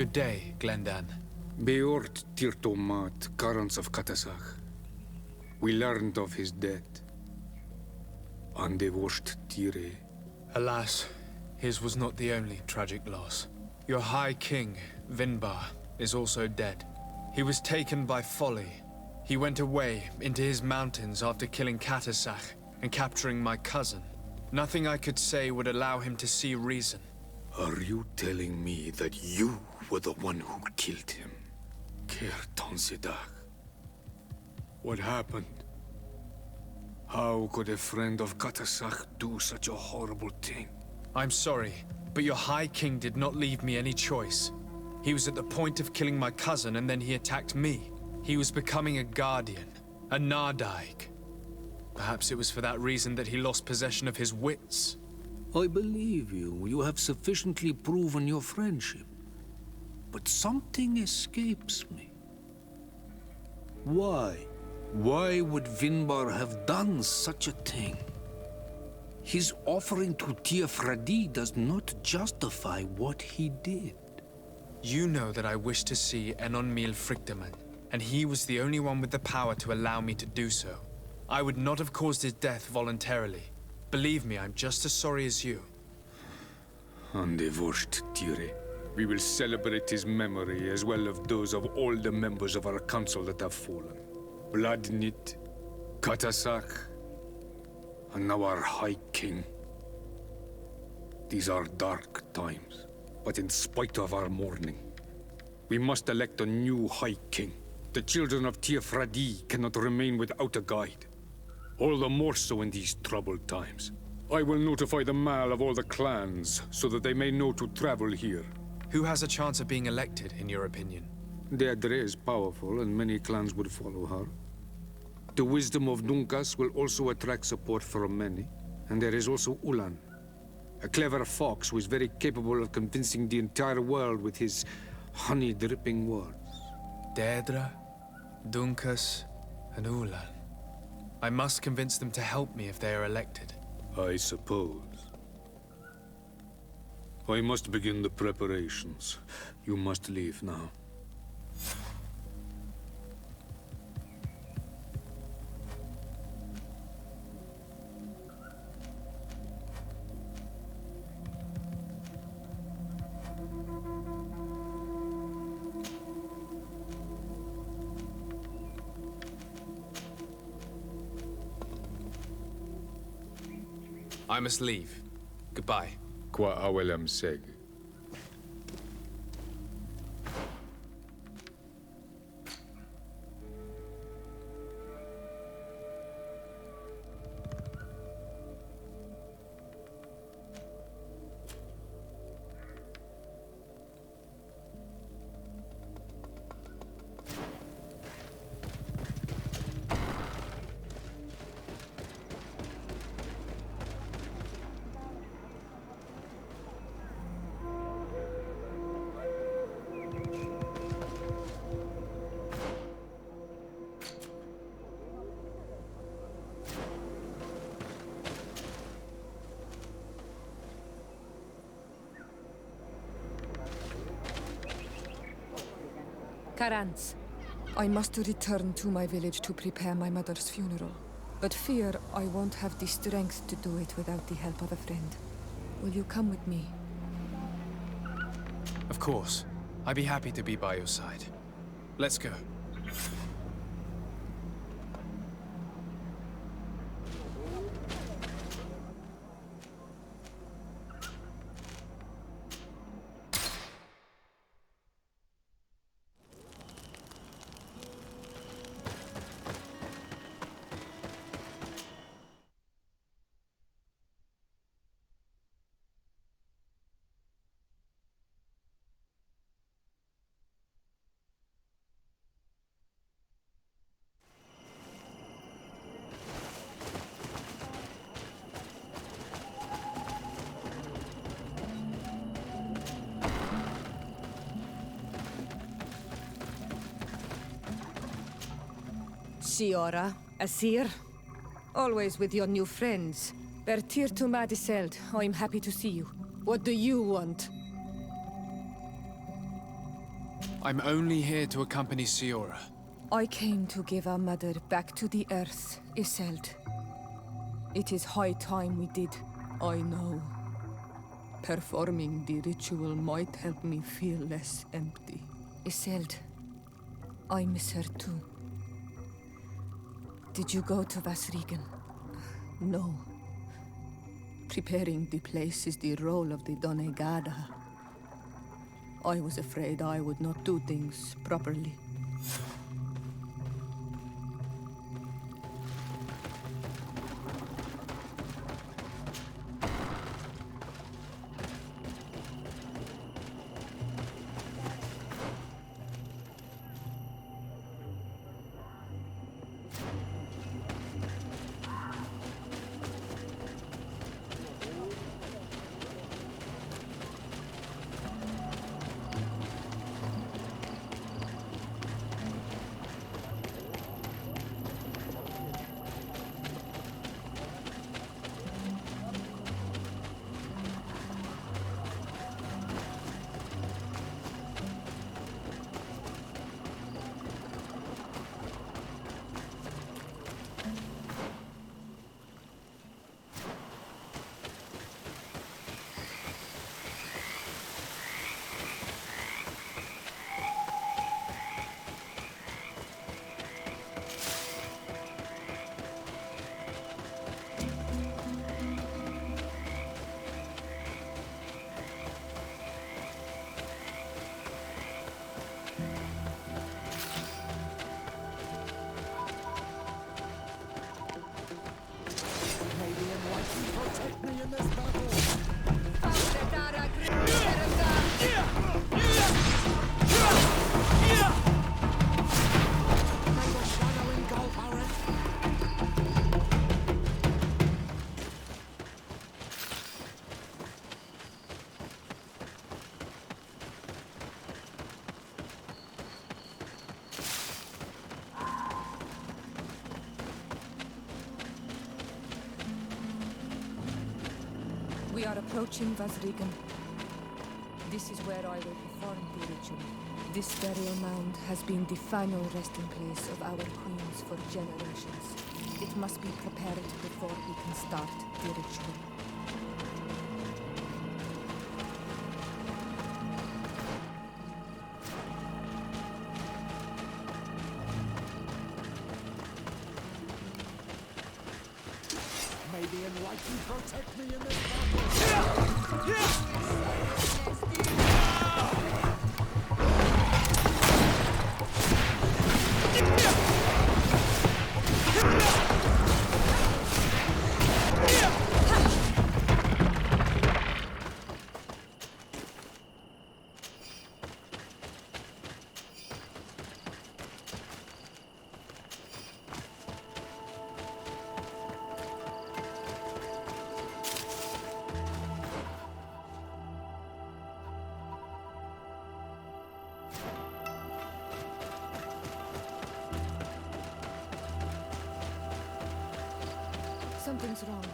Good day, Glendan. Beort Tirtomat, Karans of Katasach. We learned of his death. Andevosht Tire. Alas, his was not the only tragic loss. Your High King, Vinbar, is also dead. He was taken by folly. He went away into his mountains after killing Katasach and capturing my cousin. Nothing I could say would allow him to see reason. Are you telling me that you were the one who killed him? Kerton Zedach. What happened? How could a friend of Katasach do such a horrible thing? I'm sorry, but your High King did not leave me any choice. He was at the point of killing my cousin and then he attacked me. He was becoming a guardian, a Nardaig. Perhaps it was for that reason that he lost possession of his wits. I believe you. You have sufficiently proven your friendship. But something escapes me. Why? Why would Vinbar have done such a thing? His offering to Tiafradi does not justify what he did. You know that I wish to see Enon Mil Frictaman, and he was the only one with the power to allow me to do so. I would not have caused his death voluntarily. Believe me, I'm just as sorry as you. Andevosht Tire. We will celebrate his memory as well as those of all the members of our council that have fallen. Vladnit, Katasach, and now our High King. These are dark times, but in spite of our mourning, we must elect a new High King. The children of Tiafradi cannot remain without a guide. All the more so in these troubled times. I will notify the Mal of all the clans, so that they may know to travel here. Who has a chance of being elected, in your opinion? Deirdre is powerful, and many clans would follow her. The wisdom of Dunkas will also attract support from many. And there is also Ulan, a clever fox who is very capable of convincing the entire world with his honey-dripping words. Deirdre, Dunkas, and Ulan. I must convince them to help me if they are elected. I suppose. I must begin the preparations. You must leave now. I must leave. Goodbye. Qua awelam seg. Karans, I must return to my village to prepare my mother's funeral. But fear I won't have the strength to do it without the help of a friend. Will you come with me? Of course. I'd be happy to be by your side. Let's go. Siora, Asir. Always with your new friends. Bertir to Madiseld, I'm happy to see you. What do you want? I'm only here to accompany Siora. I came to give our mother back to the earth, Iselt. It is high time we did, I know. Performing the ritual might help me feel less empty. Iselt, I miss her too. Did you go to Vasrigan? No. Preparing the place is the role of the Donegada. I was afraid I would not do things properly. We are approaching Vasrigan. This is where I will perform the ritual. This burial mound has been the final resting place of our queens for generations. It must be prepared before we can start the ritual. May the enlightened protect me in this battle! Something's wrong.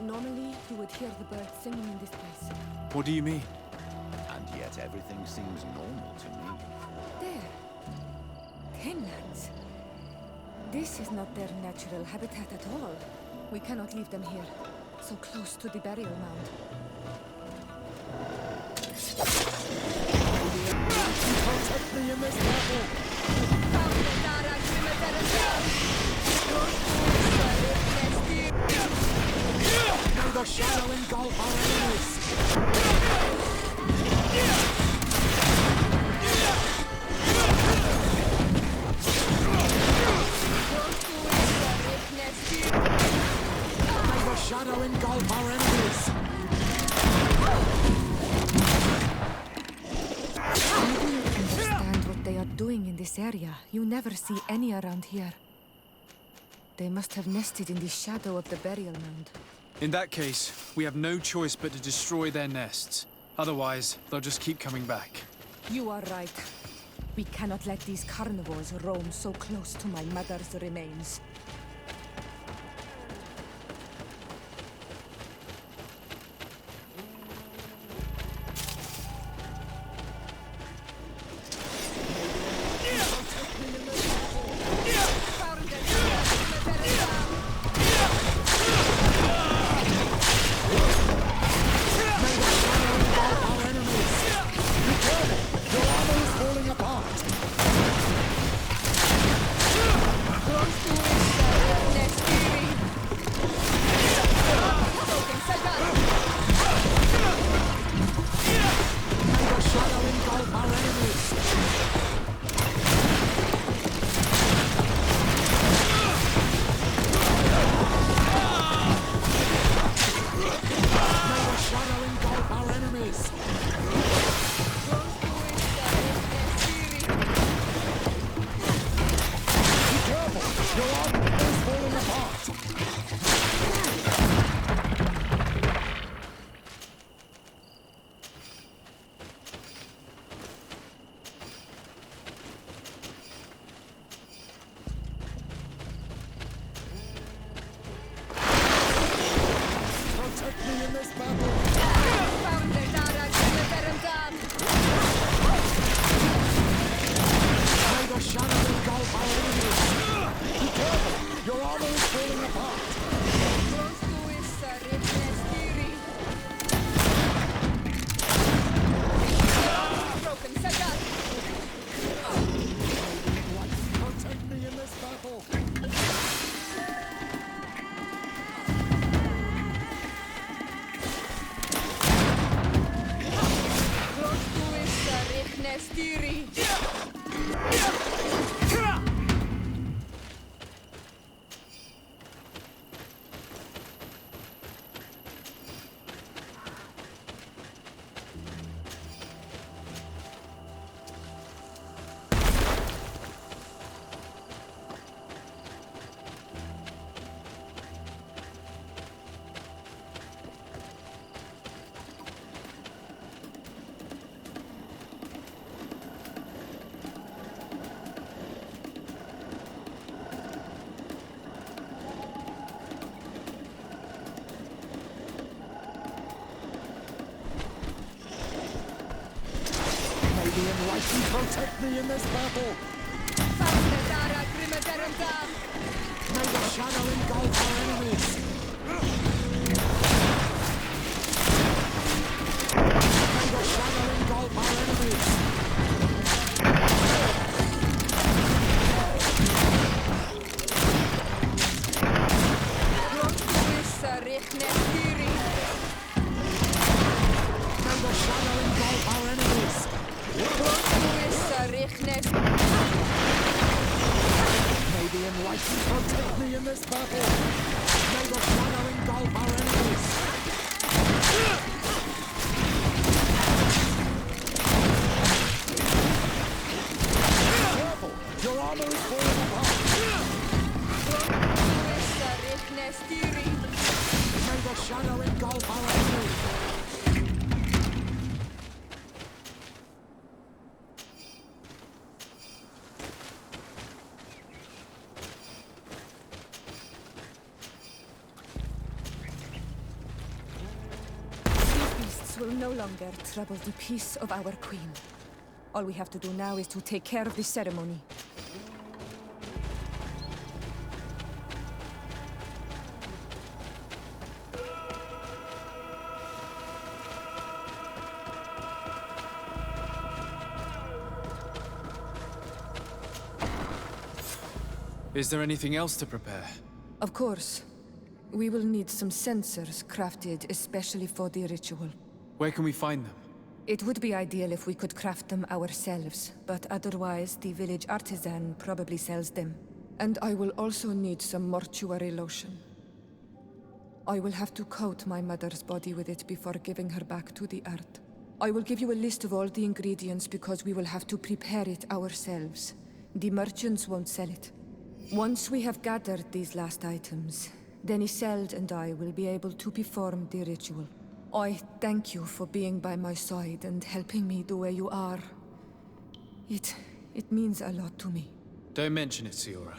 Normally, you would hear the birds singing in this place. What do you mean? And yet everything seems normal to me. There. Tenlands. This is not their natural habitat at all. We cannot leave them here, so close to the burial mound. Protect me in this battle! May the shadow engulf our enemies! May the shadow engulf our enemies! Understand what they are doing in this area. You never see any around here. They must have nested in the shadow of the burial mound. In that case, we have no choice but to destroy their nests. Otherwise, they'll just keep coming back. You are right. We cannot let these carnivores roam so close to my mother's remains. me! The enlightened protect me in this battle. May the shadow engulf our enemies. May the shadow engulf our enemies. May the shadow engulf our enemies. May the enlightened protect me in this battle. May the shadow engulf our enemies. Careful! Your armor is falling apart. May the shadow engulf our enemies. Will no longer trouble the peace of our queen. All we have to do now is to take care of the ceremony. Is there anything else to prepare? Of course. We will need some sensors crafted especially for the ritual. Where can we find them? It would be ideal if we could craft them ourselves, but otherwise the village artisan probably sells them. And I will also need some mortuary lotion. I will have to coat my mother's body with it before giving her back to the earth. I will give you a list of all the ingredients because we will have to prepare it ourselves. The merchants won't sell it. Once we have gathered these last items, then Isolde and I will be able to perform the ritual. I thank you for being by my side and helping me the way you are. It means a lot to me. Don't mention it, Siora.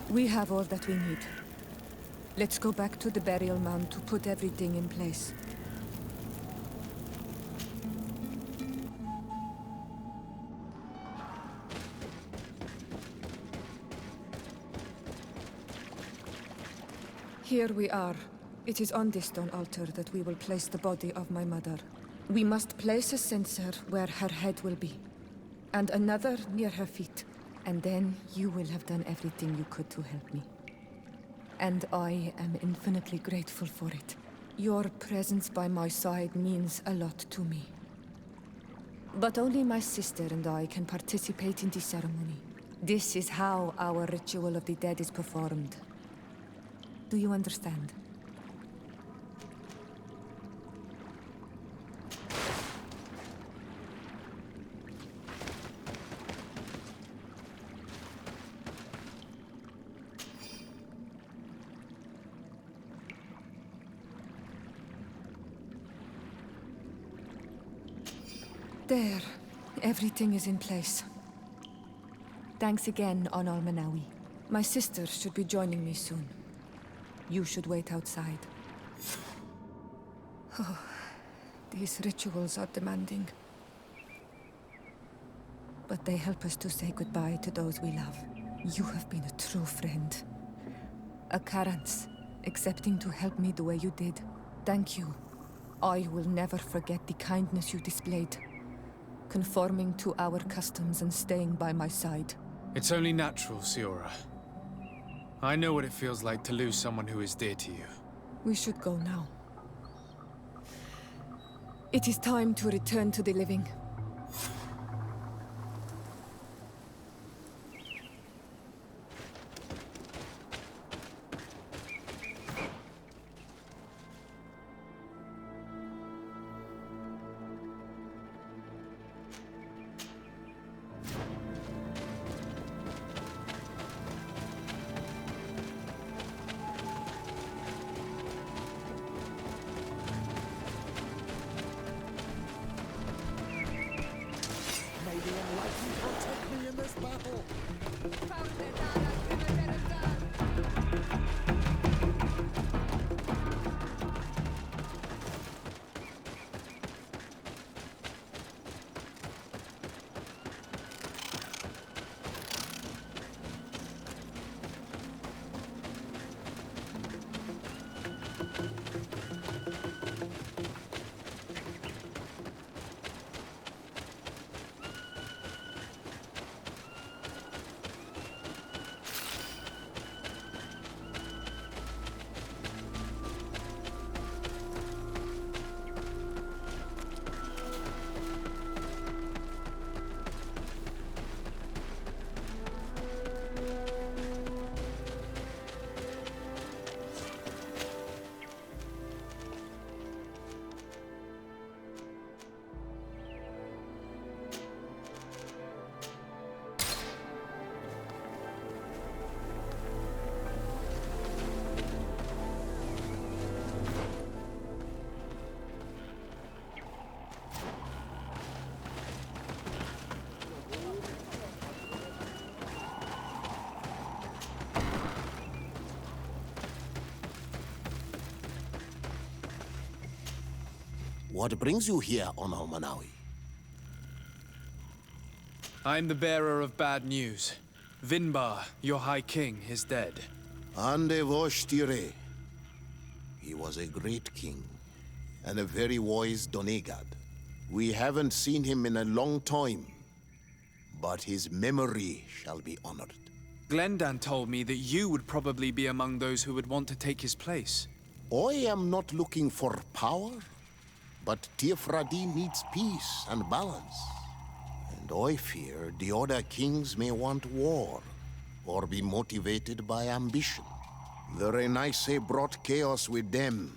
We have all that we need. Let's go back to the burial mound to put everything in place. Here we are. It is on this stone altar that we will place the body of my mother. We must place a censer where her head will be, and another near her feet. And then you will have done everything you could to help me. And I am infinitely grateful for it. Your presence by my side means a lot to me. But only my sister and I can participate in the ceremony. This is how our ritual of the dead is performed. Do you understand? There. Everything is in place. Thanks again, Onal Manawi. My sister should be joining me soon. You should wait outside. Oh, these rituals are demanding. But they help us to say goodbye to those we love. You have been a true friend. A Karans, accepting to help me the way you did. Thank you. I will never forget the kindness you displayed. Conforming to our customs and staying by my side. It's only natural, Siora. I know what it feels like to lose someone who is dear to you. We should go now. It is time to return to the living. What brings you here, Onal Manawi? I'm the bearer of bad news. Vinbar, your High King, is dead. Ande Vostire. He was a great king, and a very wise Donegad. We haven't seen him in a long time, but his memory shall be honored. Glendan told me that you would probably be among those who would want to take his place. I am not looking for power, but Tiefradi needs peace and balance. And I fear the other kings may want war, or be motivated by ambition. The Renaisse brought chaos with them,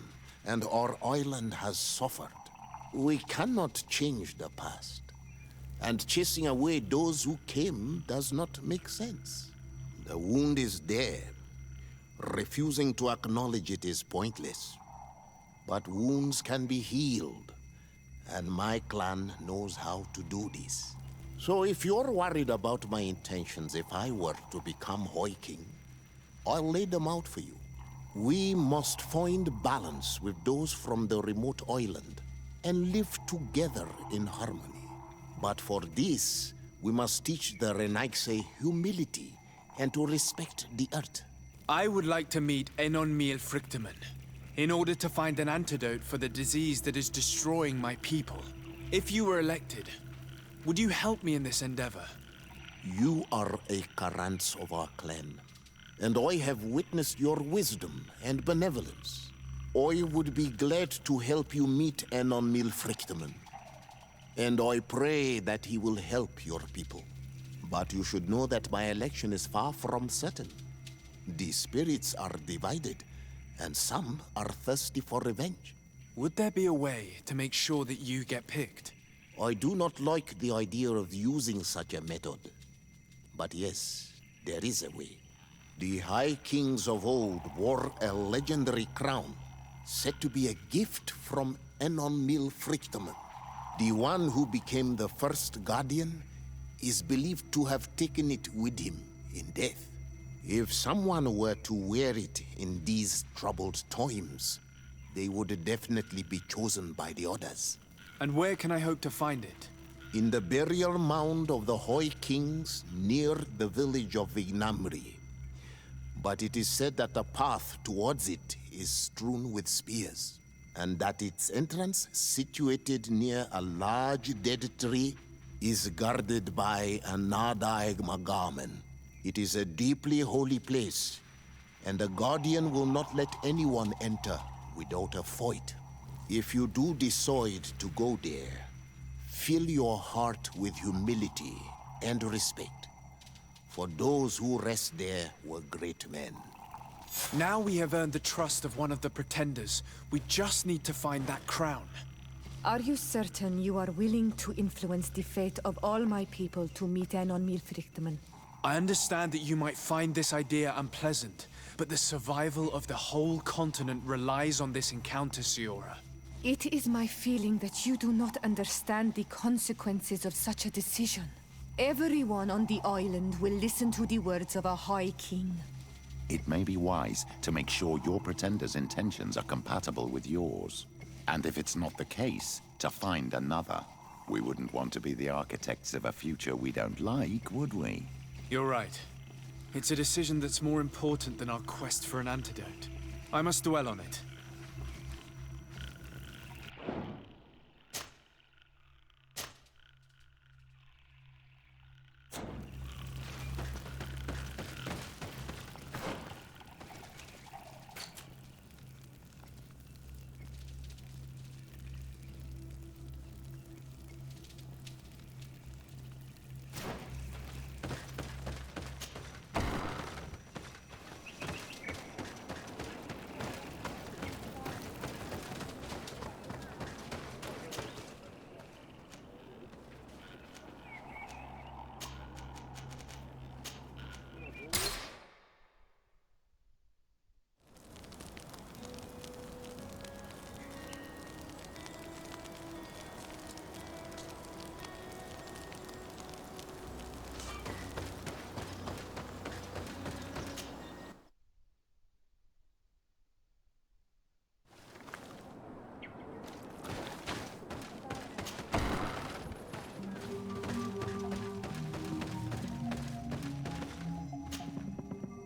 and our island has suffered. We cannot change the past, and chasing away those who came does not make sense. The wound is there. Refusing to acknowledge it is pointless. But wounds can be healed, and my clan knows how to do this. So if you're worried about my intentions if I were to become High King, I'll lay them out for you. We must find balance with those from the remote island and live together in harmony. But for this, we must teach the Renaisse humility and to respect the earth. I would like to meet Enonmil Frichtemann in order to find an antidote for the disease that is destroying my people. If you were elected, would you help me in this endeavor? You are a Karants of our clan, and I have witnessed your wisdom and benevolence. I would be glad to help you meet Enonmil Frichtemann, and I pray that he will help your people. But you should know that my election is far from certain. The spirits are divided, and some are thirsty for revenge. Would there be a way to make sure that you get picked? I do not like the idea of using such a method. But yes, there is a way. The High Kings of old wore a legendary crown, said to be a gift from Enonmil Frichtemann. The one who became the first guardian is believed to have taken it with him in death. If someone were to wear it in these troubled times, they would definitely be chosen by the others. And where can I hope to find it? In the burial mound of the High Kings near the village of Vignamri. But it is said that the path towards it is strewn with spears, and that its entrance, situated near a large dead tree, is guarded by a Nadaig Magamen. It is a deeply holy place, and the Guardian will not let anyone enter without a fight. If you do decide to go there, fill your heart with humility and respect, for those who rest there were great men. Now we have earned the trust of one of the pretenders. We just need to find that crown. Are you certain you are willing to influence the fate of all my people to meet Enonmil Frichtemann? I understand that you might find this idea unpleasant, but the survival of the whole continent relies on this encounter, Siora. It is my feeling that you do not understand the consequences of such a decision. Everyone on the island will listen to the words of a High King. It may be wise to make sure your pretender's intentions are compatible with yours. And if it's not the case, to find another. We wouldn't want to be the architects of a future we don't like, would we? You're right. It's a decision that's more important than our quest for an antidote. I must dwell on it.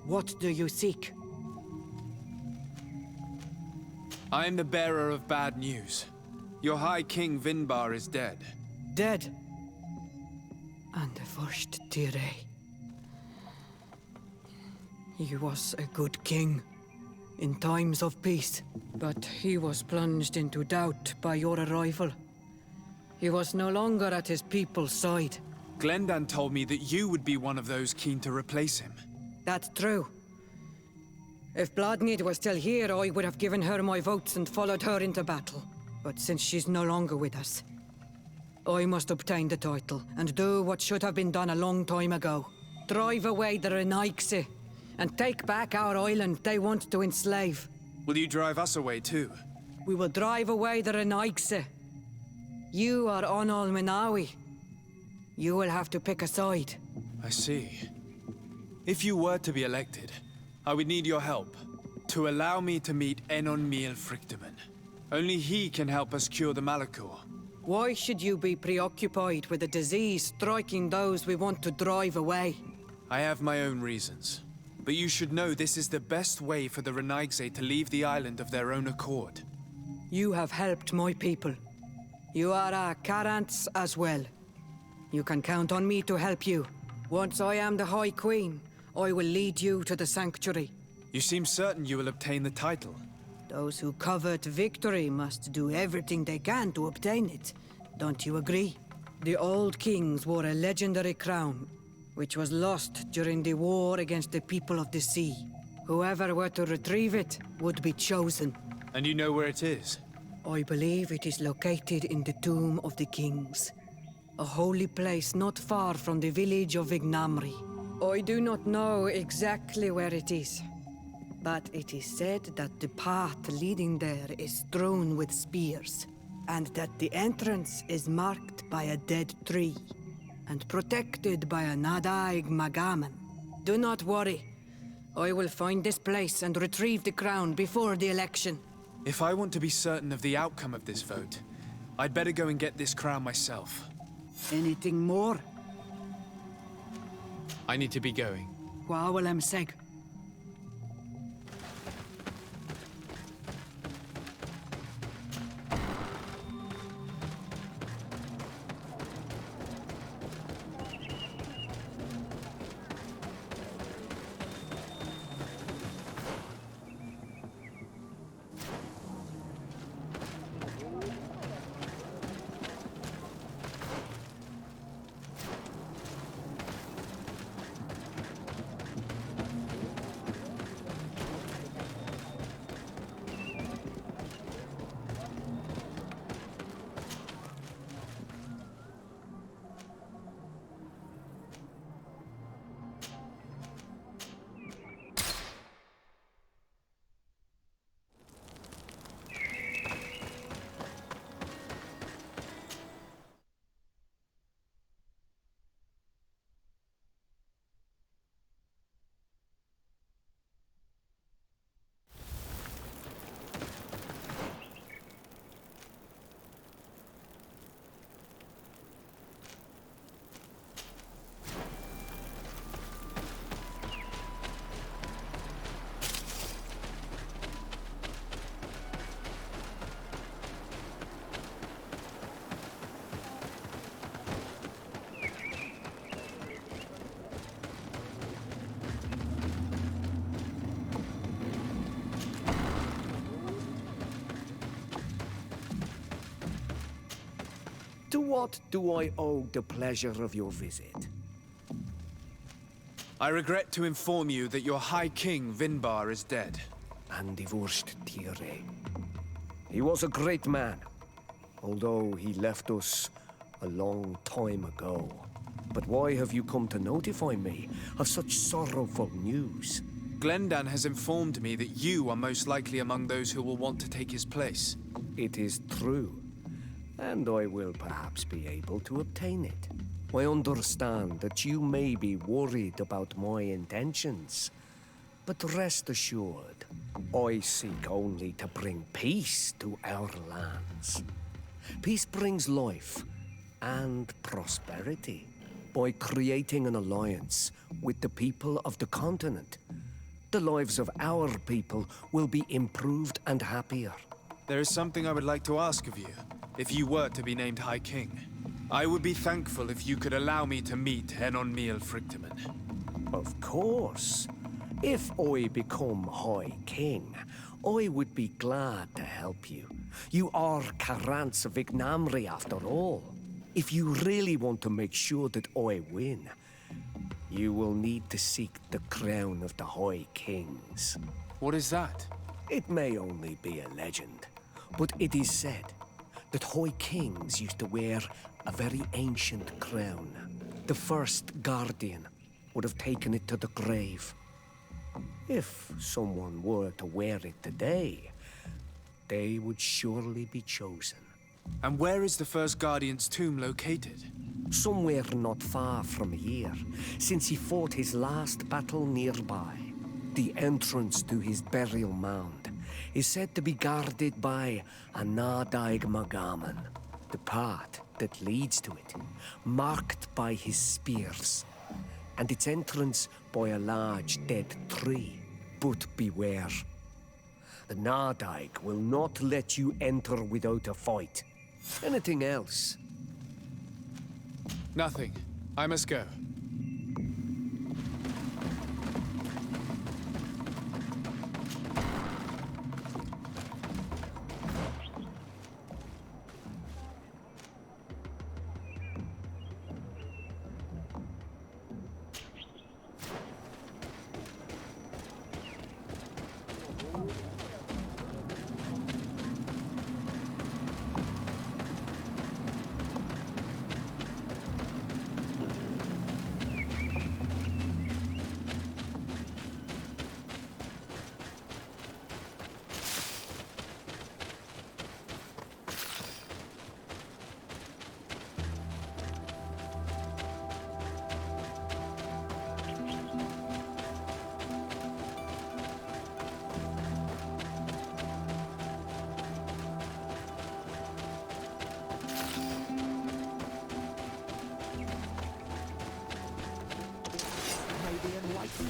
What do you seek? I am the bearer of bad news. Your High King Vinbar is dead. Dead. And the first Tire. He was a good king in times of peace, but he was plunged into doubt by your arrival. He was no longer at his people's side. Glendan told me that you would be one of those keen to replace him. That's true. If Bloodneed was still here, I would have given her my votes and followed her into battle. But since she's no longer with us, I must obtain the title and do what should have been done a long time ago. Drive away the Renaigse and take back our island they want to enslave. Will you drive us away too? We will drive away the Renaigse. You are Onal Minawi. You will have to pick a side. I see. If you were to be elected, I would need your help to allow me to meet Enon Miel Frichteman. Only he can help us cure the Malachor. Why should you be preoccupied with a disease striking those we want to drive away? I have my own reasons. But you should know this is the best way for the Renaigse to leave the island of their own accord. You have helped my people. You are a Karants as well. You can count on me to help you. Once I am the High Queen, I will lead you to the Sanctuary. You seem certain you will obtain the title. Those who covet victory must do everything they can to obtain it. Don't you agree? The old kings wore a legendary crown, which was lost during the war against the people of the sea. Whoever were to retrieve it would be chosen. And you know where it is? I believe it is located in the Tomb of the Kings, a holy place not far from the village of Ignamri. I do not know exactly where it is, but it is said that the path leading there is strewn with spears, and that the entrance is marked by a dead tree, and protected by a Nadaig Magaman. Do not worry. I will find this place and retrieve the crown before the election. If I want to be certain of the outcome of this vote, I'd better go and get this crown myself. Anything more? I need to be going. Wawalem Seg. To what do I owe the pleasure of your visit? I regret to inform you that your High King, Vinbar, is dead. And divorced Tire. He was a great man, although he left us a long time ago. But why have you come to notify me of such sorrowful news? Glendan has informed me that you are most likely among those who will want to take his place. It is true, and I will perhaps be able to obtain it. I understand that you may be worried about my intentions, but rest assured, I seek only to bring peace to our lands. Peace brings life and prosperity by creating an alliance with the people of the continent the lives of our people will be improved and happier. There is something I would like to ask of you, if you were to be named High King. I would be thankful if you could allow me to meet Enon Miel Frichteman. Of course. If I become High King, I would be glad to help you. You are Karants of Ignamri after all. If you really want to make sure that I win, you will need to seek the crown of the High Kings. What is that? It may only be a legend, but it is said that High Kings used to wear a very ancient crown. The first guardian would have taken it to the grave. If someone were to wear it today, they would surely be chosen. And where is the first Guardian's tomb located? Somewhere not far from here, since he fought his last battle nearby. The entrance to his burial mound is said to be guarded by a Nadaig Magaman, the path that leads to it, marked by his spears, and its entrance by a large dead tree. But beware. The Nadaig will not let you enter without a fight. Anything else? Nothing. I must go.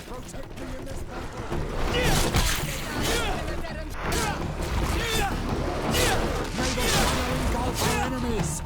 Protect me in this battle! May the shadow engulf our enemies!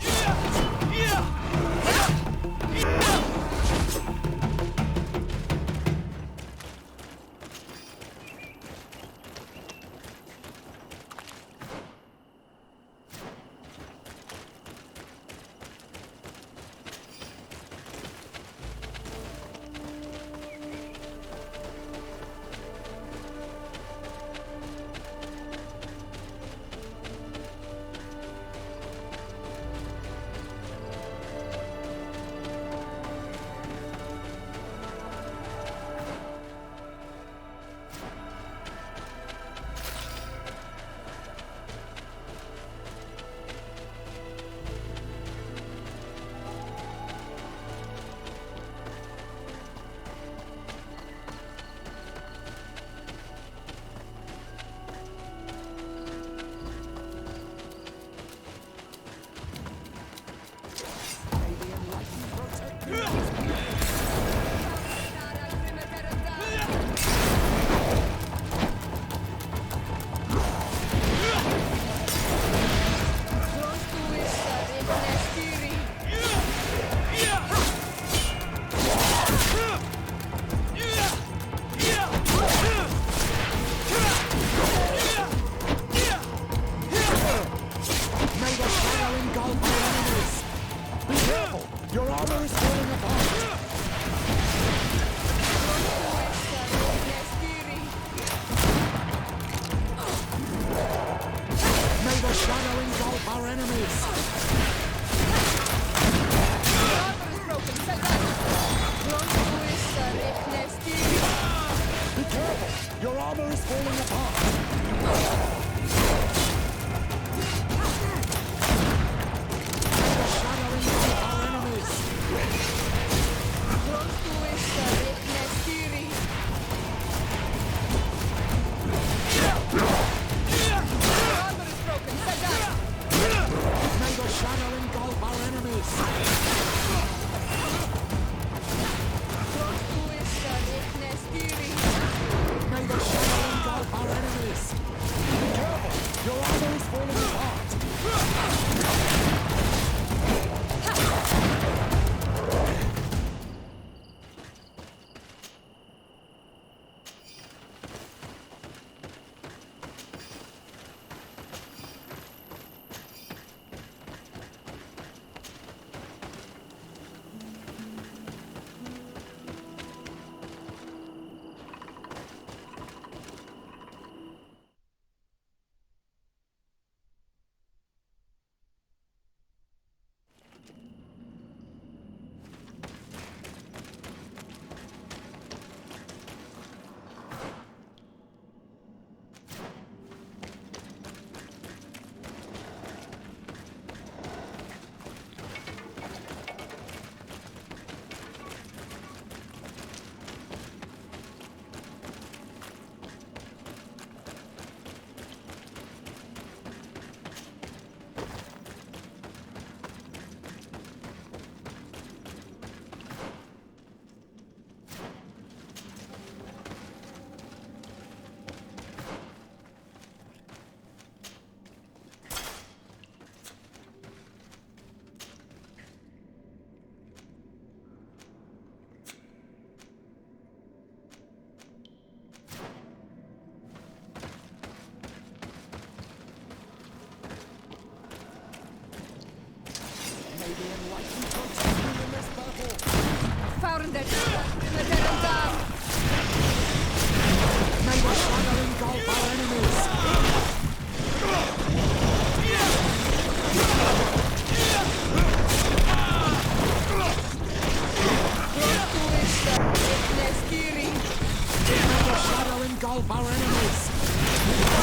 engulf our enemies! May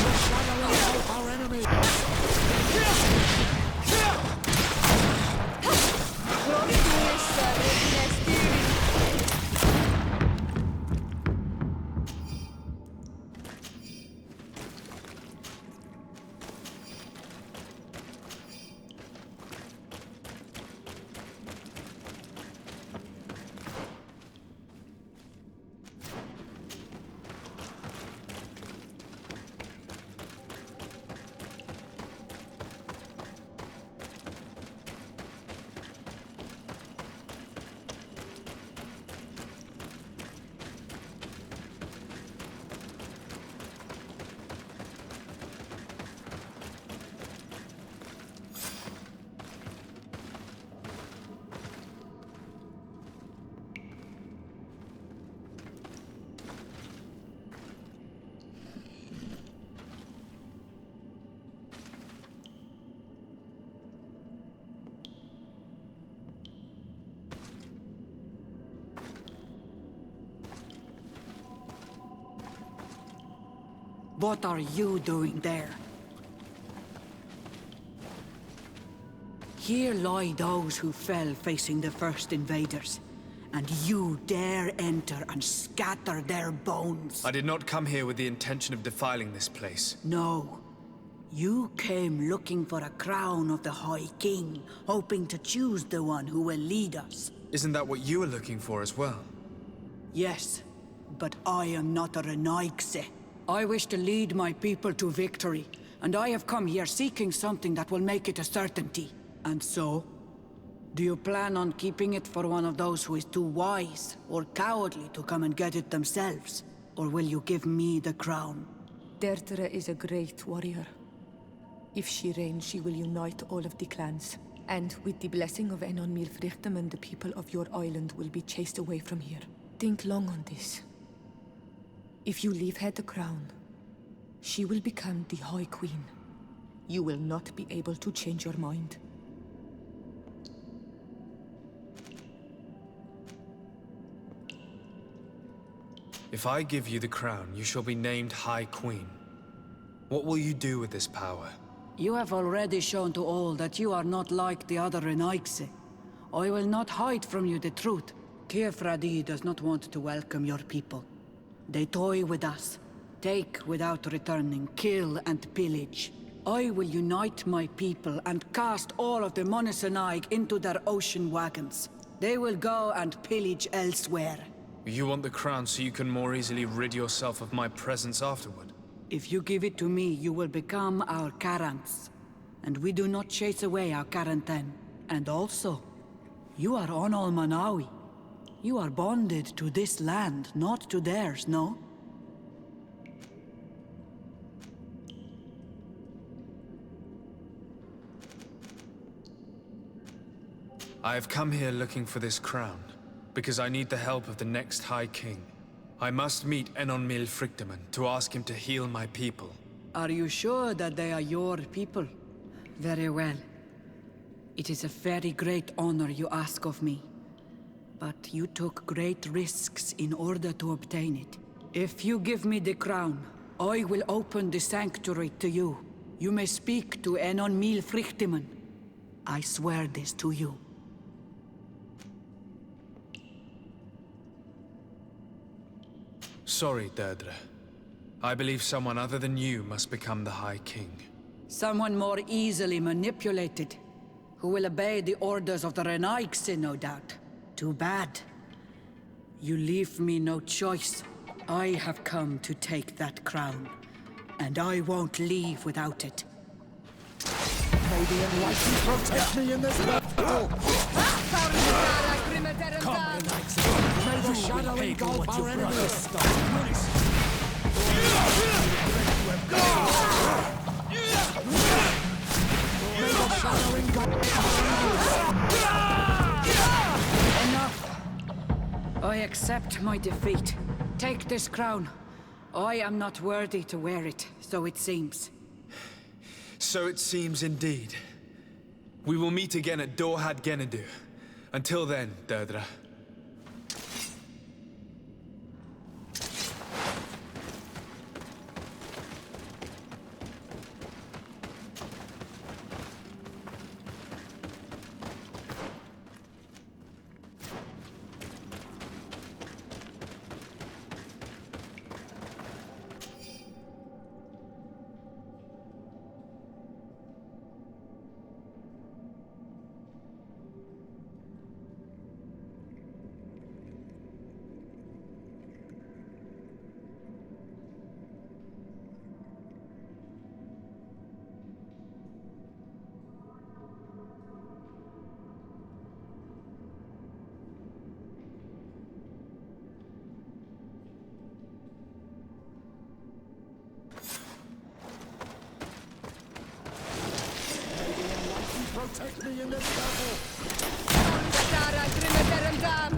the shadow engulf our enemies! What are you doing there? Here lie those who fell facing the first invaders, and you dare enter and scatter their bones. I did not come here with the intention of defiling this place. No. You came looking for a crown of the High King, hoping to choose the one who will lead us. Isn't that what you were looking for as well? Yes, but I am not a Renaigse. I wish to lead my people to victory, and I have come here seeking something that will make it a certainty. And so? Do you plan on keeping it for one of those who is too wise or cowardly to come and get it themselves? Or will you give me the crown? Deirdre is a great warrior. If she reigns, she will unite all of the clans. And with the blessing of Enon Milfrichtem, the people of your island will be chased away from here. Think long on this. If you leave her the crown, she will become the High Queen. You will not be able to change your mind. If I give you the crown, you shall be named High Queen. What will you do with this power? You have already shown to all that you are not like the other Renaigse. I will not hide from you the truth. Kefradi does not want to welcome your people. They toy with us, take without returning, kill and pillage. I will unite my people and cast all of the Monesenaig into their ocean wagons. They will go and pillage elsewhere. You want the crown so you can more easily rid yourself of my presence afterward? If you give it to me, you will become our Karants. And we do not chase away our Karanten. And also, you are Onol Manawi. You are bonded to this land, not to theirs, no? I have come here looking for this crown, because I need the help of the next High King. I must meet Enon Milfrichtem to ask him to heal my people. Are you sure that they are your people? Very well. It is a very great honor you ask of me. But you took great risks in order to obtain it. If you give me the crown, I will open the sanctuary to you. You may speak to Enon Milfrichtem. I swear this to you. Sorry, Deirdre. I believe someone other than you must become the High King. Someone more easily manipulated, who will obey the orders of the Renaigse, no doubt. Too bad. You leave me no choice. I have come to take that crown, and I won't leave without it. May the enlightened protect me in this battle! Come, may the shadow engulf our enemies! May the shadow engulf our enemies! Enough! I accept my defeat. Take this crown. I am not worthy to wear it, so it seems. So it seems indeed. We will meet again at Dorhad Genedu. Until then, Deirdre. in this battle! Stara Grimeterendam!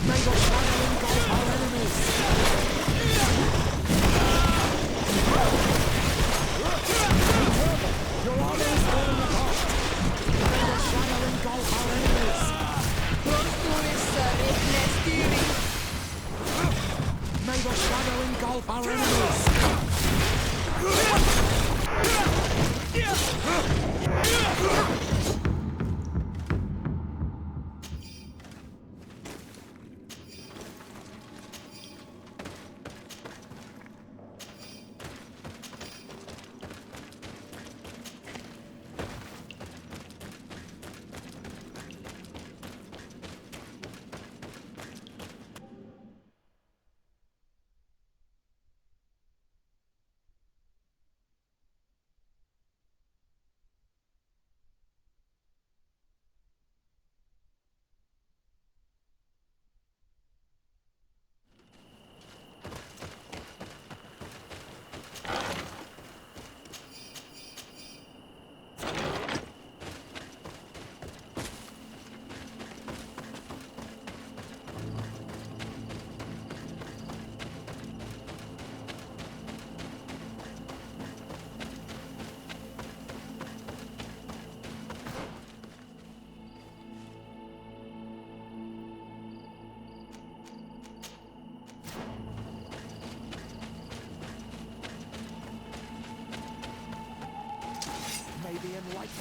May the shadow engulf our enemies! Your army is falling apart! May the shadow engulf our enemies! May the shadow engulf our enemies!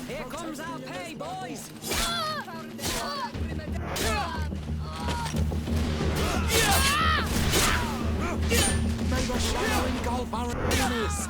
Here comes our pay, boys! May the shadow engulf our enemies!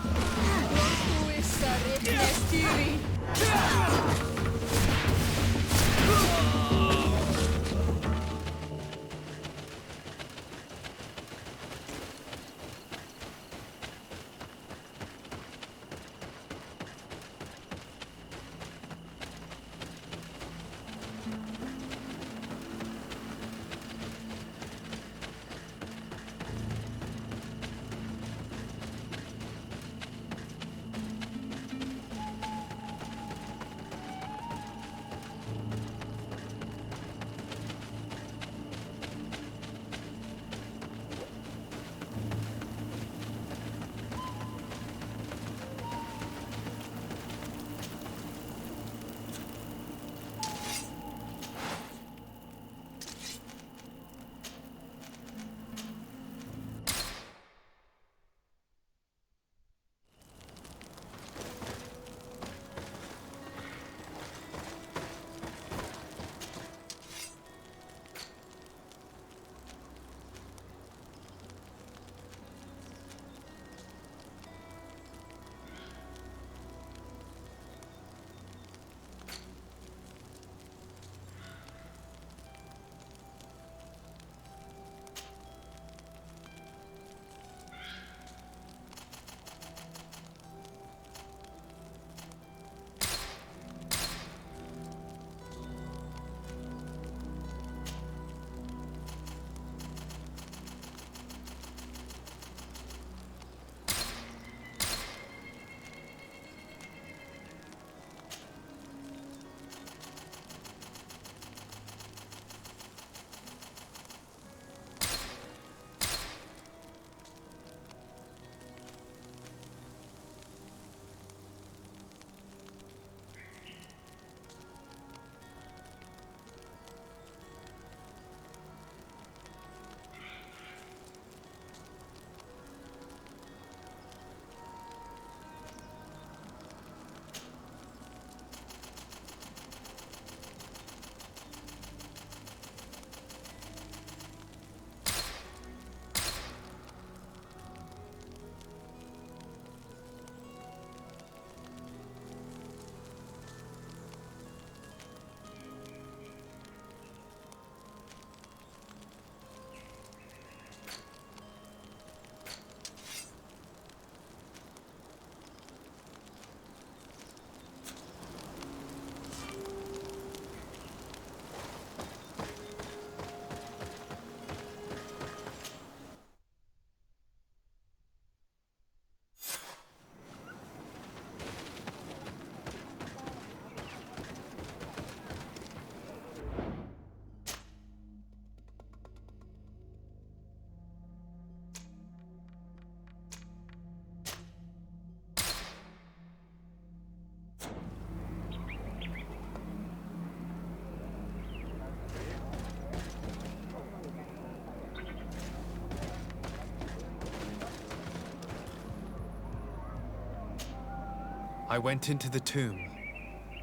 I went into the tomb.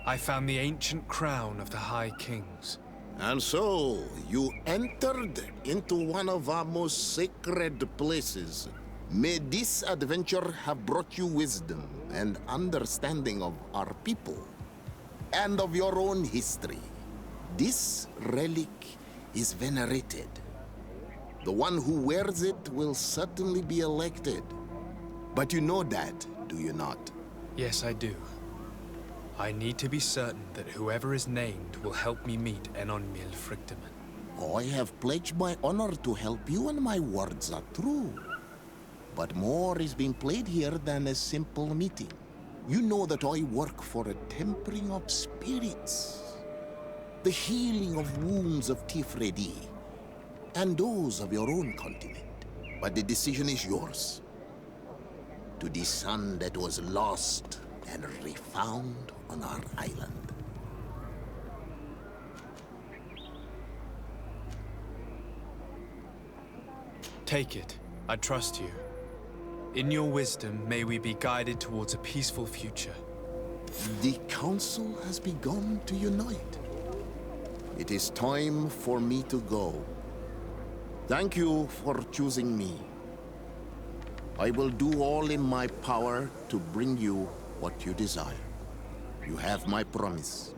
I found the ancient crown of the High Kings. And so, you entered into one of our most sacred places. May this adventure have brought you wisdom and understanding of our people and of your own history. This relic is venerated. The one who wears it will certainly be elected. But you know that, do you not? Yes, I do. I need to be certain that whoever is named will help me meet Enon Mil Frictamen. I have pledged my honor to help you, and my words are true. But more is being played here than a simple meeting. You know that I work for a tempering of spirits, the healing of wounds of Tifredi, and those of your own continent. But the decision is yours. To the son that was lost and refound on our island. Take it. I trust you. In your wisdom, may we be guided towards a peaceful future. The council has begun to unite. It is time for me to go. Thank you for choosing me. I will do all in my power to bring you what you desire. You have my promise.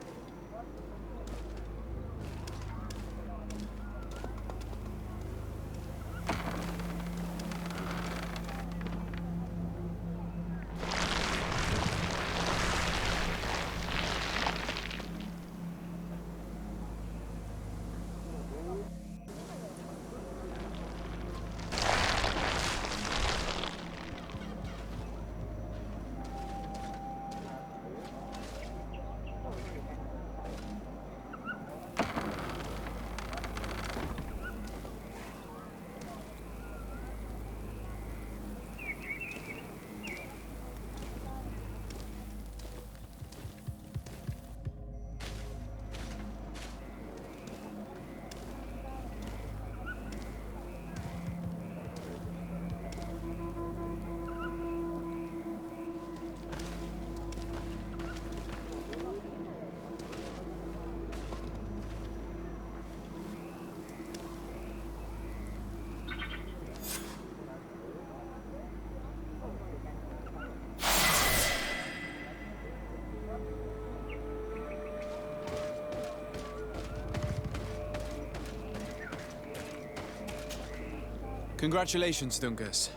Congratulations, Dungus.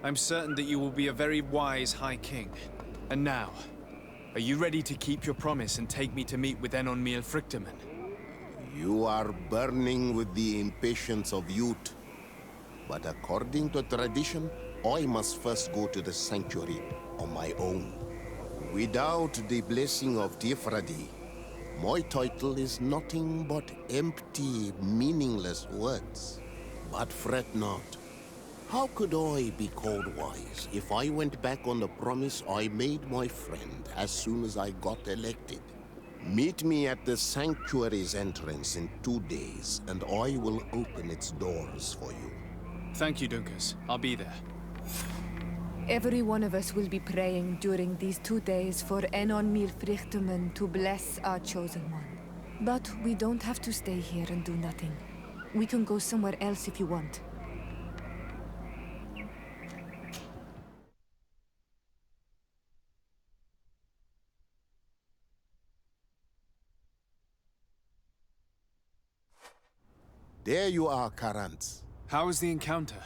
I'm certain that you will be a very wise High King. And now, are you ready to keep your promise and take me to meet with Enon Mil Frictamen? You are burning with the impatience of youth. But according to tradition, I must first go to the sanctuary on my own. Without the blessing of Tifradi, my title is nothing but empty, meaningless words. But fret not. How could I be called wise if I went back on the promise I made my friend as soon as I got elected? Meet me at the sanctuary's entrance in 2 days, and I will open its doors for you. Thank you, Dungus. I'll be there. Every one of us will be praying during these 2 days for Enon Mil Frictamen to bless our chosen one. But we don't have to stay here and do nothing. We can go somewhere else if you want. There you are, Karantz. How was the encounter?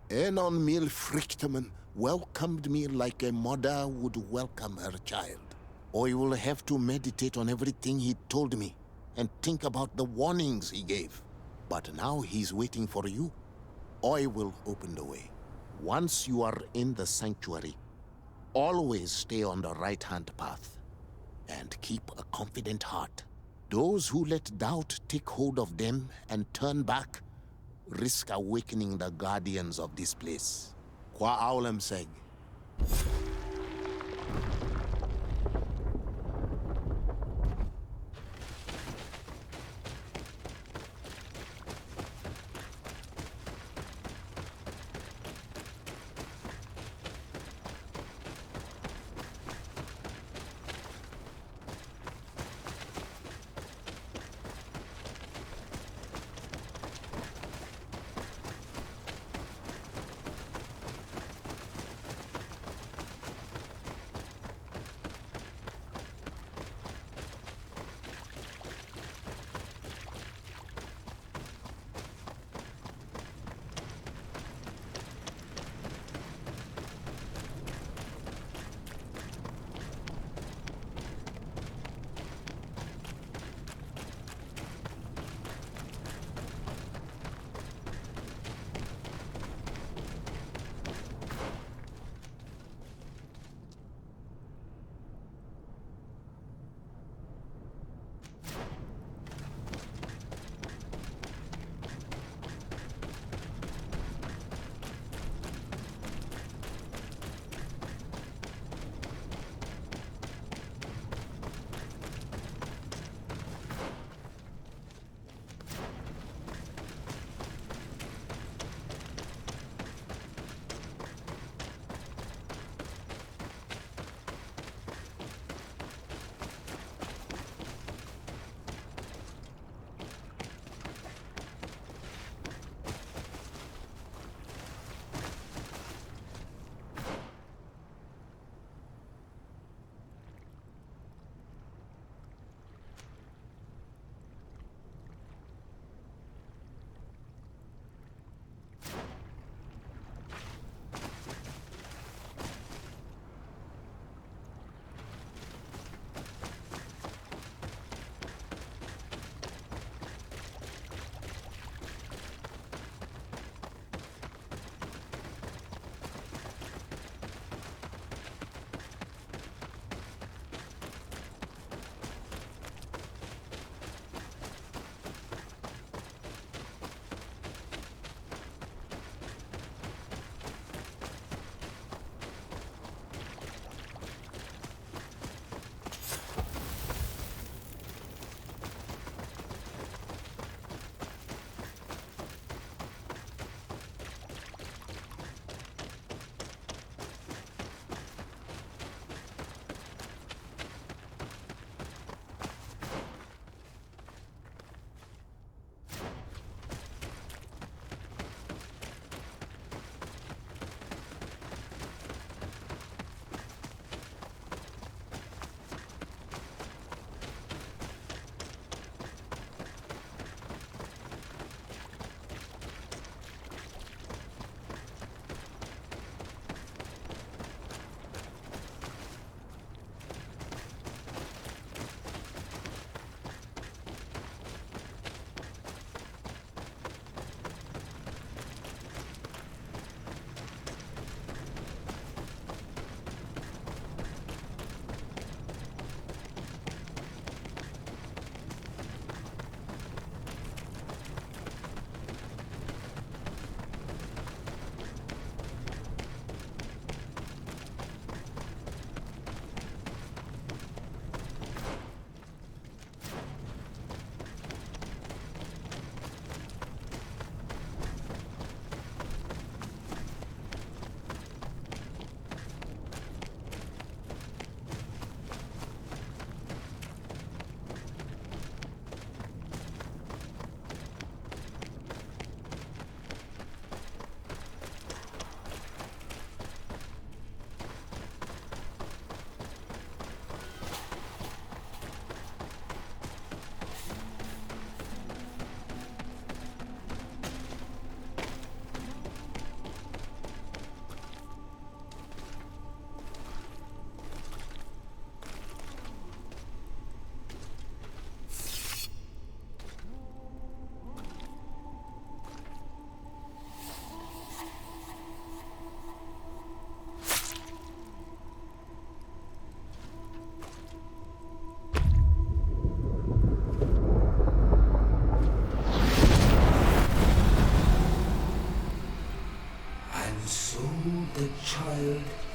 Enon Mil Frictamen welcomed me like a mother would welcome her child. I will have to meditate on everything he told me and think about the warnings he gave. But now he's waiting for you. I will open the way. Once you are in the sanctuary, always stay on the right-hand path and keep a confident heart. Those who let doubt take hold of them and turn back risk awakening the guardians of this place. Qua aulem seg.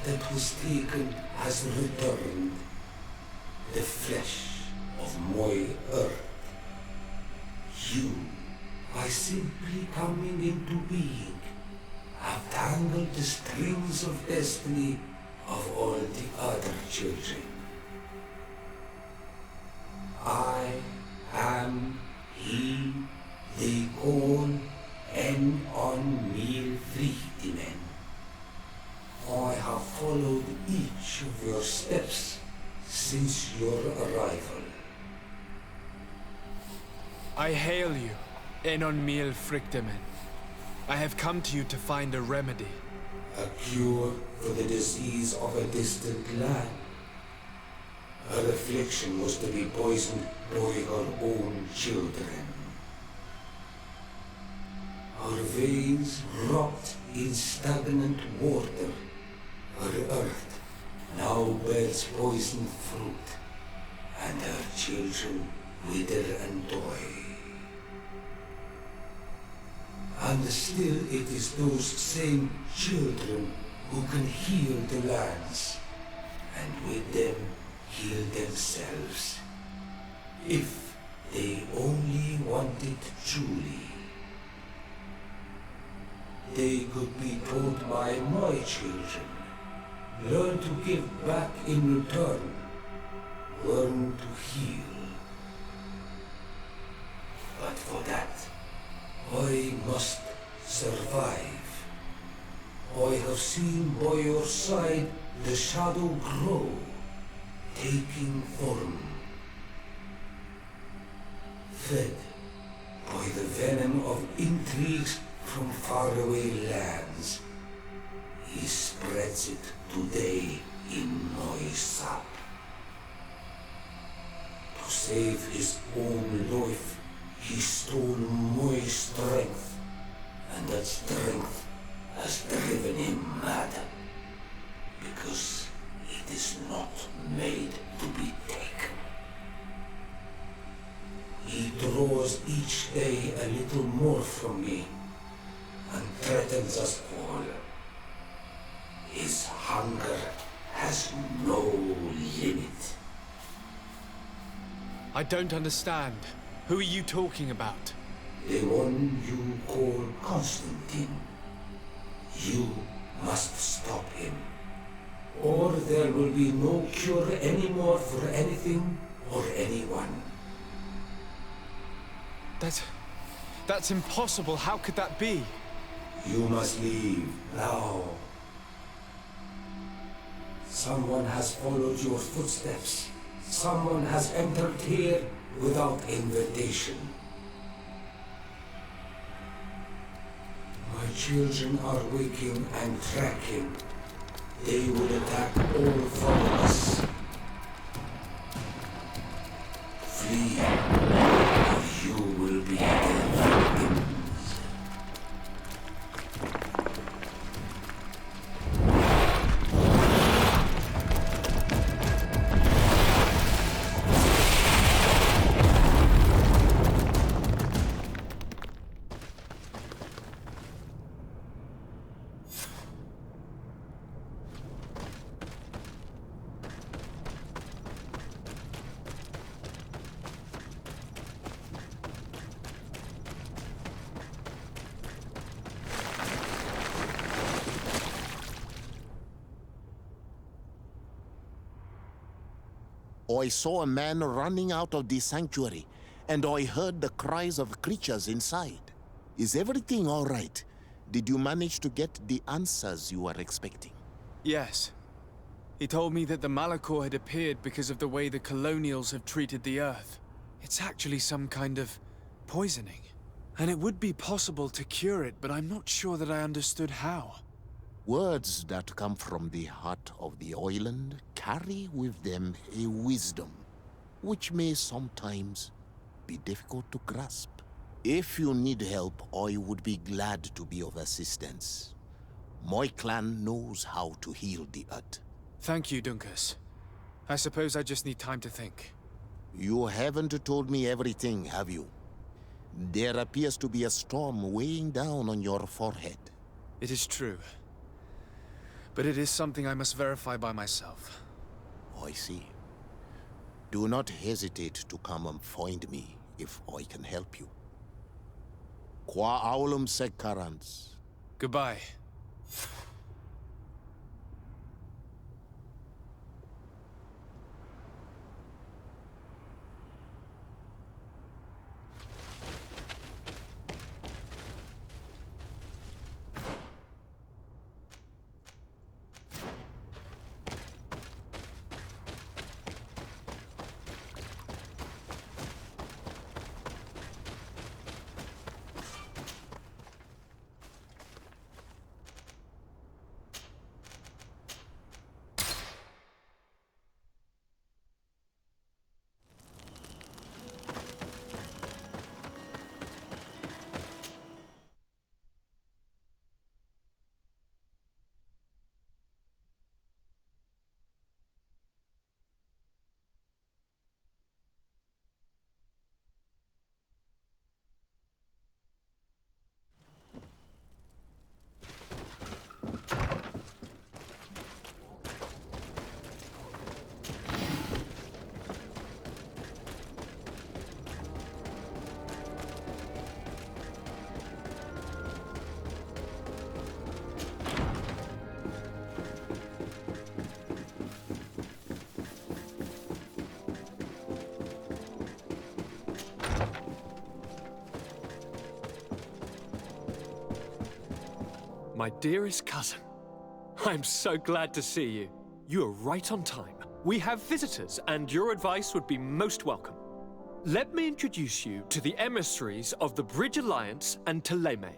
that was taken has returned. The flesh of my earth. You, by simply coming into being, have tangled the strings of destiny of all the other children. I am he they call en on meal vrienden. I have followed each of your steps since your arrival. I hail you, Enon Miel Frichtemen. I have come to you to find a remedy. A cure for the disease of a distant land. Her affliction was to be poisoned by her own children. Her veins rot in stagnant water. Her earth now bears poisoned fruit, and her children wither and die. And still it is those same children who can heal the lands, and with them heal themselves, if they only wanted truly. They could be taught by my children, learn to give back in return, learn to heal. But for that, I must survive. I have seen by your side the shadow grow, taking form. Fed by the venom of intrigues from faraway lands, he spreads it today in my sap. To save his own life, he stole my strength, and that strength has driven him mad, because it is not made to be taken. He draws each day a little more from me, and threatens us all. His hunger has no limit. I don't understand. Who are you talking about? The one you call Constantine. You must stop him, or there will be no cure anymore for anything or anyone. That's impossible. How could that be? You must leave now. Someone has followed your footsteps. Someone has entered here without invitation. My children are waking and tracking. They will attack all followers. Flee, or you will be their victims. I saw a man running out of the sanctuary, and I heard the cries of creatures inside. Is everything all right? Did you manage to get the answers you were expecting? Yes. He told me that the Malachor had appeared because of the way the colonials have treated the Earth. It's actually some kind of poisoning. And it would be possible to cure it, but I'm not sure that I understood how. Words that come from the heart of the island carry with them a wisdom, which may sometimes be difficult to grasp. If you need help, I would be glad to be of assistance. My clan knows how to heal the earth. Thank you, Dunkus. I suppose I just need time to think. You haven't told me everything, have you? There appears to be a storm weighing down on your forehead. It is true. But it is something I must verify by myself. I see. Do not hesitate to come and find me if I can help you. Qua aulum seg carans. Goodbye. My dearest cousin, I'm so glad to see you. You are right on time. We have visitors, and your advice would be most welcome. Let me introduce you to the emissaries of the Bridge Alliance and Teleme.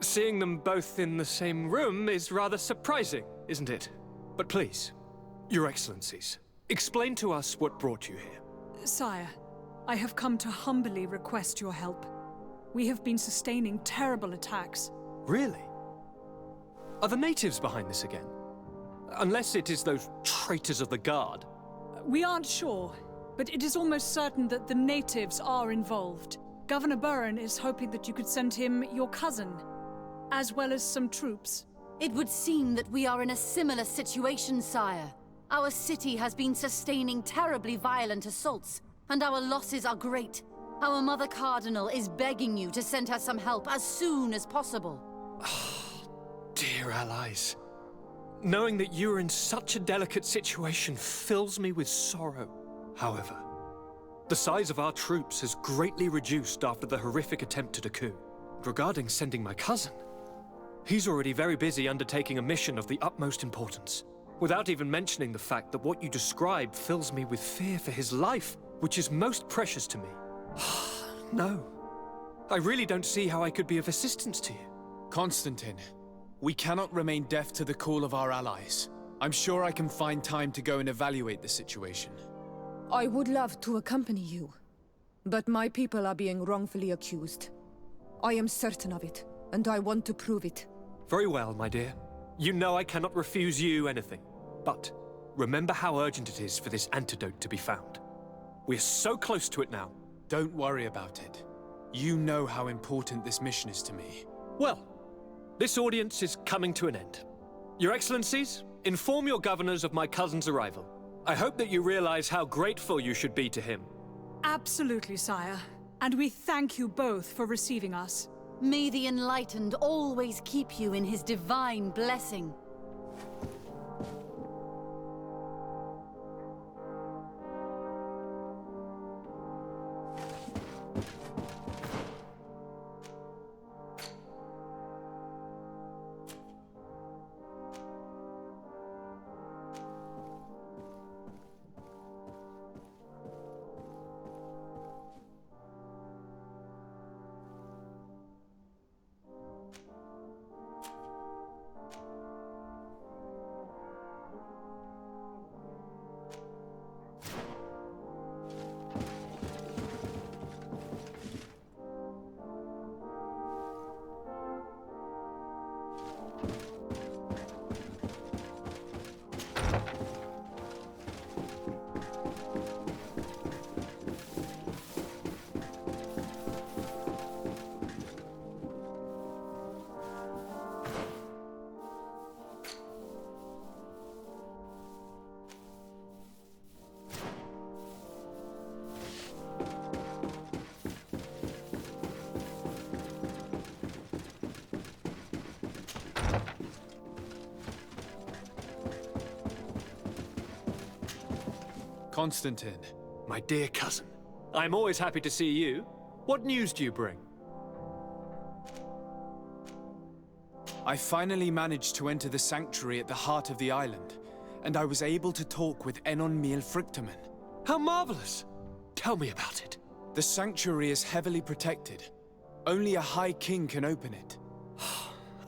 Seeing them both in the same room is rather surprising, isn't it? But please, Your Excellencies, explain to us what brought you here. Sire, I have come to humbly request your help. We have been sustaining terrible attacks. Really? Are the natives behind this again? Unless it is those traitors of the Guard. We aren't sure, but it is almost certain that the natives are involved. Governor Burren is hoping that you could send him your cousin, as well as some troops. It would seem that we are in a similar situation, sire. Our city has been sustaining terribly violent assaults, and our losses are great. Our Mother Cardinal is begging you to send her some help as soon as possible. Dear allies, knowing that you are in such a delicate situation fills me with sorrow. However, the size of our troops has greatly reduced after the horrific attempt at a coup. Regarding sending my cousin, he's already very busy undertaking a mission of the utmost importance, without even mentioning the fact that what you described fills me with fear for his life, which is most precious to me. No, I really don't see how I could be of assistance to you. Constantine, we cannot remain deaf to the call of our allies. I'm sure I can find time to go and evaluate the situation. I would love to accompany you, but my people are being wrongfully accused. I am certain of it, and I want to prove it. Very well, my dear. You know I cannot refuse you anything. But remember how urgent it is for this antidote to be found. We're so close to it now. Don't worry about it. You know how important this mission is to me. Well, this audience is coming to an end. Your Excellencies, inform your governors of my cousin's arrival. I hope that you realize how grateful you should be to him. Absolutely, sire. And we thank you both for receiving us. May the Enlightened always keep you in his divine blessing. Constantine. My dear cousin, I'm always happy to see you. What news do you bring? I finally managed to enter the sanctuary at the heart of the island, and I was able to talk with Enon Miel Frictamen. How marvelous! Tell me about it. The sanctuary is heavily protected. Only a High King can open it.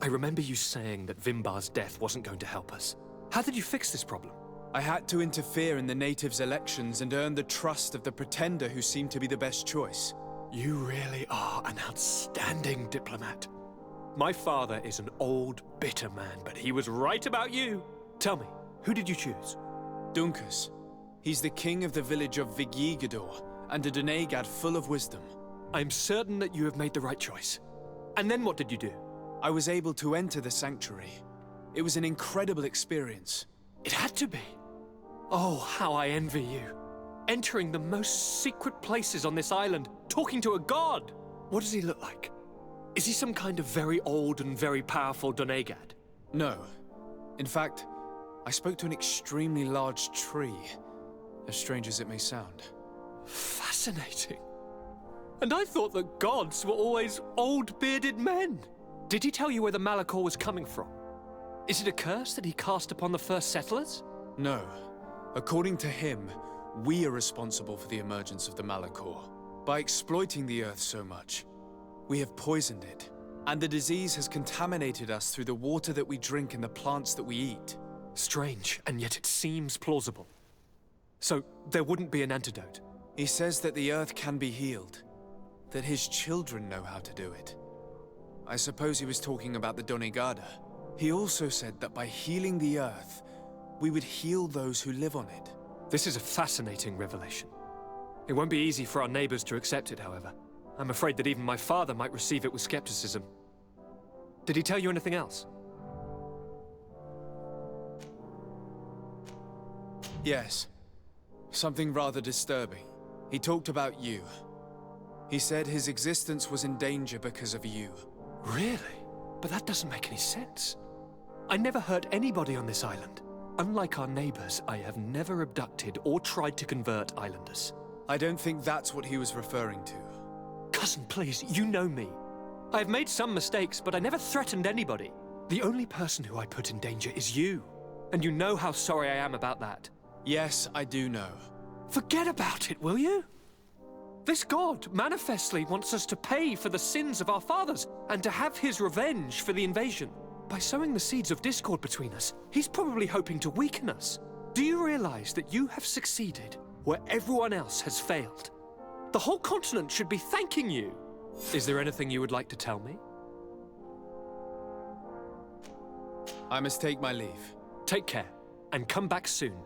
I remember you saying that Vimbar's death wasn't going to help us. How did you fix this problem? I had to interfere in the natives' elections and earn the trust of the pretender who seemed to be the best choice. You really are an outstanding diplomat. My father is an old, bitter man, but he was right about you. Tell me, who did you choose? Dunkus. He's the king of the village of Vigyigador, and a Donegad full of wisdom. I'm certain that you have made the right choice. And then what did you do? I was able to enter the sanctuary. It was an incredible experience. It had to be. Oh, how I envy you. Entering the most secret places on this island, talking to a god. What does he look like? Is he some kind of very old and very powerful Donegad? No. In fact, I spoke to an extremely large tree, as strange as it may sound. Fascinating. And I thought that gods were always old, bearded men. Did he tell you where the Malachor was coming from? Is it a curse that he cast upon the first settlers? No. According to him, we are responsible for the emergence of the Malachor. By exploiting the Earth so much, we have poisoned it, and the disease has contaminated us through the water that we drink and the plants that we eat. Strange, and yet it seems plausible. So, there wouldn't be an antidote? He says that the Earth can be healed, that his children know how to do it. I suppose he was talking about the Donegada. He also said that by healing the Earth, we would heal those who live on it. This is a fascinating revelation. It won't be easy for our neighbors to accept it, however. I'm afraid that even my father might receive it with skepticism. Did he tell you anything else? Yes. Something rather disturbing. He talked about you. He said his existence was in danger because of you. Really? But that doesn't make any sense. I never hurt anybody on this island. Unlike our neighbors, I have never abducted or tried to convert islanders. I don't think that's what he was referring to. Cousin, please, you know me. I have made some mistakes, but I never threatened anybody. The only person who I put in danger is you. And you know how sorry I am about that. Yes, I do know. Forget about it, will you? This god manifestly wants us to pay for the sins of our fathers and to have his revenge for the invasion. By sowing the seeds of discord between us, he's probably hoping to weaken us. Do you realize that you have succeeded where everyone else has failed? The whole continent should be thanking you. Is there anything you would like to tell me? I must take my leave. Take care, and come back soon.